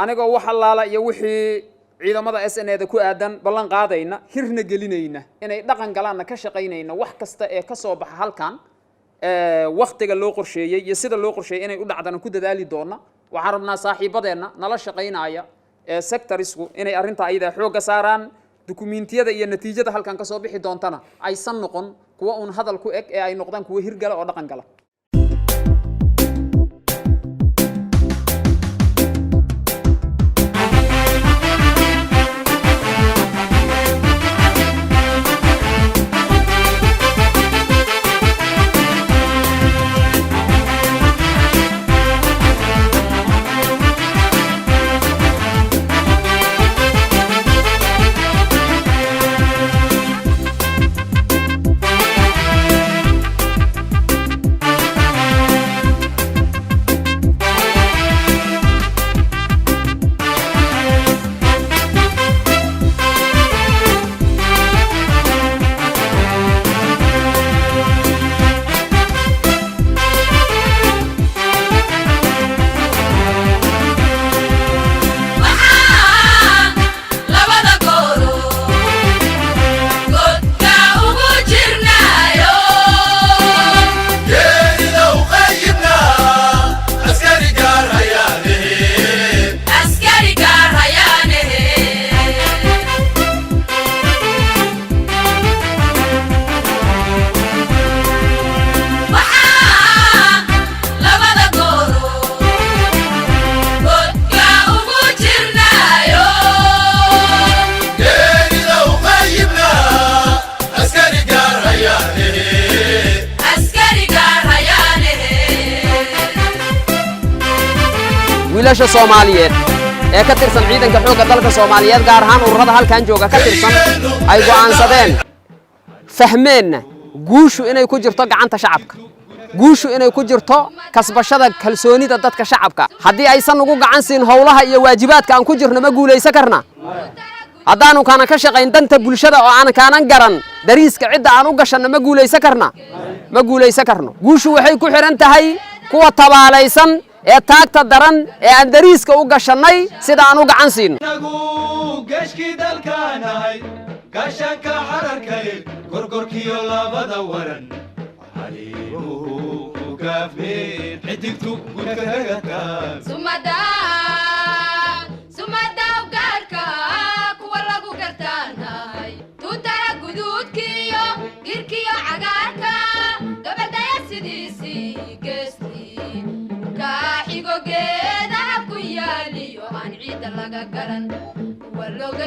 aniga waxa laala iyo wixii ciidamada SNA-da ku aadan ballan qaadayna hirna gelinayna inay dhaqan galaan ka shaqeynayna wax kasta ee ka soo baxa halkan waqtiga loo qorsheeyay iyo sida loo qorsheeyay inay u dhacdana ku dadaali doona waxaan rabnaa saaxiibadeena nala shaqeynaya sectorisku inay arinta ayada xooga saaraan dukumiintiyada iyo natiijada halkan ka soo bixi doontana aysan noqon kuwa un hadal ku eg ee ay noqdaan kuwa hirgala oo dhaqan gala wiilasha Soomaaliyeed ee ka tirsan ciidanka xoogga dalka Soomaaliyeed gaar ahaan ururada halkan jooga ka tirsan ay go'aansadeen fahmeenna guushu inay ku jirto gacanta shacabka guushu inay ku jirto kasbashada kalsoonida dadka shacabka haddii aysan ugu gacan siin howlaha iyo waajibaadka aan ku jirno ma guuleysan karna haddaanu kana ka shaqayn danta bulshada oo aan kaanan garan dariiska cidda aan u gashanna ma guuleysan karno guushu waxay ku xiran tahay kuwa tabaalaysan ee taagta daran ee aan dariiska u gashanay sida aan u gacan siin gashki dalkaanahay gashanka xararkay gorgorkiyo labada waran haliimu gaafeen xidigtu gudkagaga sumada ugaarka kuwa lagu gartaanahay tuutara guduudkiyo girkiyo cagaarka gabadhaya sidiisii geestii kaaxigo geedaha ku yaaliyo aan ciidda laga garan walooga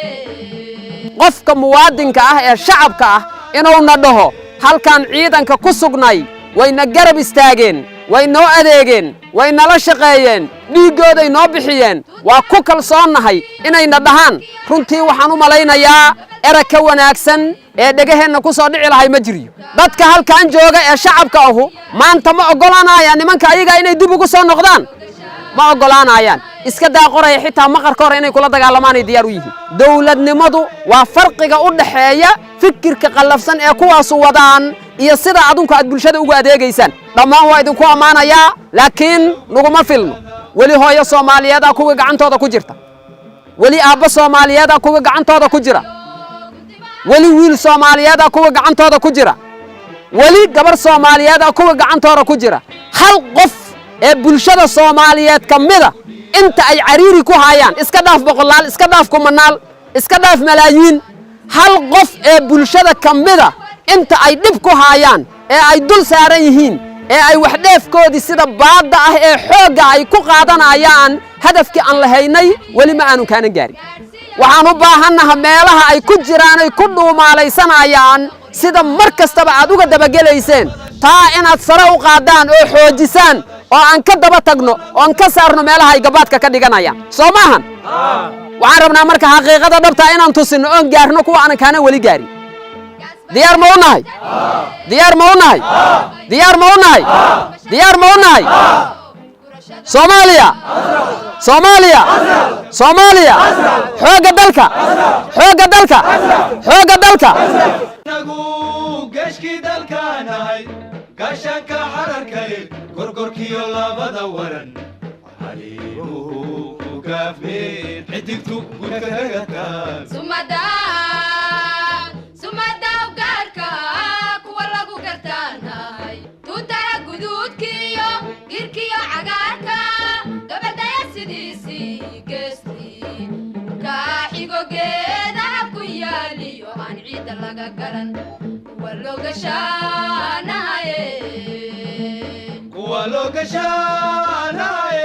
shaanahaye qofka muwaadinka ah ee shacabka ah inuu na dhaho halkan ciidanka ku sugnay wayna garab istaageen way noo adeegeen way nala shaqeeyeen dhiigooday noo bixiyeen waa ku kalsoonahay inayna dhahaan runtii waxaan u malaynayaa erag ka wanaagsan ee dhagaheenna ku soo dhici lahay ma jiriyo dadka halkan jooga ee shacabka ahu maanta ma ogolaanayaan nimanka ayaga inay dib ugu soo noqdaan ma ogolaanayaan iska daa qoraya xitaa maqarka hore inay kula dagaalamaan ay diyaar u yihiin dawladnimadu waa farqiga u dhaxeeya fikirka qallafsan ee kuwaas wadaan iyo sida adunku aad bulshada ugu adeegaysaan dhammaan waa idinku ammaanayaa laakiin naguma filno weli hooyo Soomaaliyeed ah kuwa gacantooda ku jirta weli aabba Soomaaliyeed ah kuwa gacantooda ku jira weli wiil Soomaaliyeed ah kuwa gacantooda ku jira weli gabar Soomaaliyeed ah kuwa gacantooda ku jira hal qof ee bulshada Soomaaliyeed kamida inta ay cariiri ku hayaan iska dhaaf boqolaal iska dhaaf kumanaal iska dhaaf malaayiin hal qof ee bulshada kamida inta ay dib ku hayaan ee ay dul saaran yihiin ee ay wax dheefkoodii sida baada ah ee xooga ay ku qaadanayaan hadafkii aan lahaynay weli ma aanu kaanan gaarin waxaan u baahanahay meelaha ay ku jiraan ay ku dhuumaalaysanayaan sida mar kastaba aad uga dabagelayseen taa inaad sare u qaadaan oo xoojisaan oo aan ka daba tagno oo aan ka saarno meelaha ay gabaadka ka dhiganayaan soo maahan waxaan rabnaa marka xaqiiqada dhabta inaan tusino oo gaarno kuwa aan kaanan weli gaarin diyaar ma u nahay diyaar ma u nahay diyaar ma u nahay diyaar ma u nahay Soomaaliya Soomaaliya Soomaaliya xooga dalka xooga dalka xooga dalka nagu gashki dalkaanahay gashanka xararkay gorgorkiyo labada waran عليمو كافين حتكتو وكاكا سمدا وقاركا كوالا قرتاناي توتارا قدود كيو غير كيو عقاركا قبل دايا سيديسي قستي كاحيقو قيدا كوياليو عن عيد اللقا قرن كوالو قشاناي كوالو قشاناي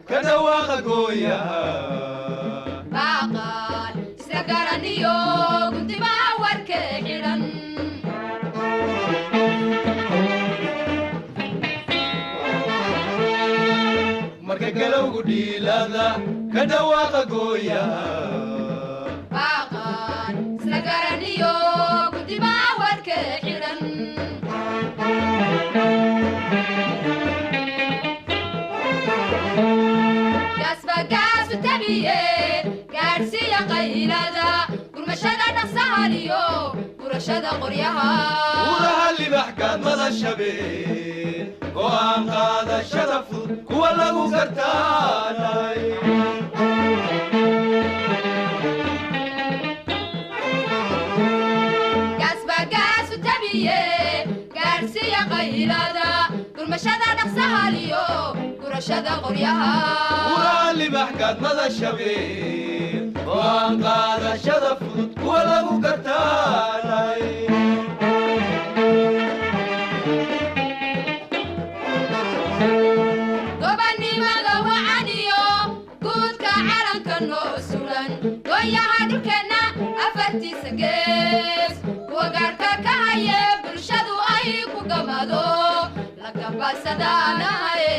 كدواق قويا باقال سكرانيو كنت باور كحيران مركا قلو قدي لاذا كدواق قويا باقال سكرانيو كنت باور كحيران gaadhsiiya qaylada gurmashada dhaqsahaliyo gurashada qoryaha uraha libaxkaad madashabeen go'aan qaadashada fudud kuwa lagu gartaanay gaasbagaasu tabiye gaadhsiiya qaylada gurmashada dhaqsahaliyo gurashada qoryaha uraha libaxkaad madashabeen go'aan qaadashada fudud kuwa lagu gartaanay gobannimada wacaniyo guudka calanka noo suran goonyaha dhulkeenna afartiisa gees kuwa gaadhka ka haye bulshadu ay ku gamado lagabasadaanaye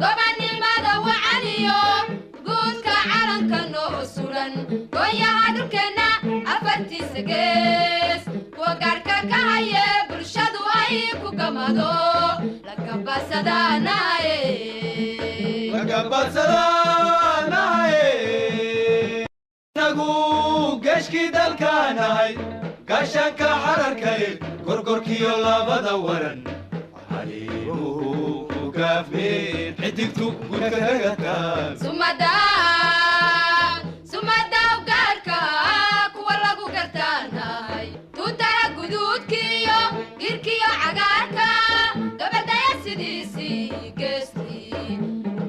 gobannimada wacaniyo guudka calanka noo suran goonyaha dhulkeenna afartiisa gees kuwa gaadhka ka haye bulshadu ay ku gamado lagabasadaanaye gashkii dalkaanahay gaashaanka xararkay gorgorkiyo labada waran caliimu gaafmeen xidigtu gudkagataan sumada ugaarka kuwa lagu gartaanahay tuutara guduudkiyo girkiyo cagaarka gabadhaya sidiisii geestii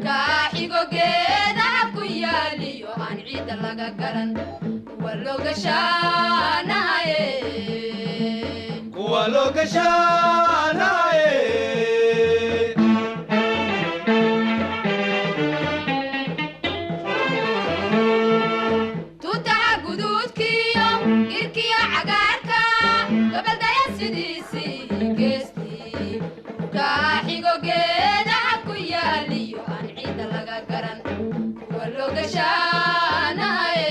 kaaxigo geedaha ku yaaliyo aan ciidda laga garan kuwa loo gashaanaye tuutaha guduudkiyo girkiyo cagaarka gabaldaya sidiisii geestii kaaxigo geedaha ku yaaliyo aan ciidda laga garan kuwa loo gashaanaye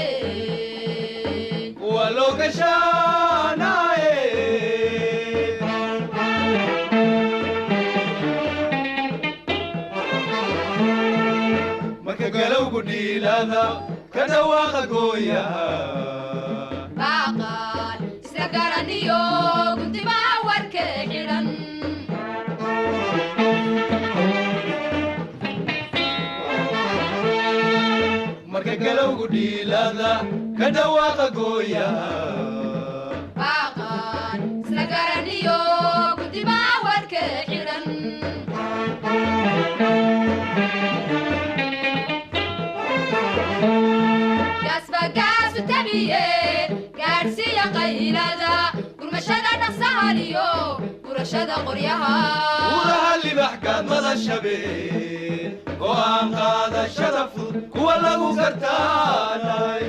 marka galowgu dhiilada ka dhawaaqa gooya baaqal isla garaniyo guntimaa warka xidhan marka galowgu dhiilada ka dhawaaqa gooya baaqal isla garaniyo guntimaa warka xidhan gaasbagaasu tabiye gaadhsiiya qaylada gurmashada dhaqsahaliyo gurashada qoryaha uraha libaxkaad madashabeen go'aan qaadashada fudud kuwa lagu gartaanay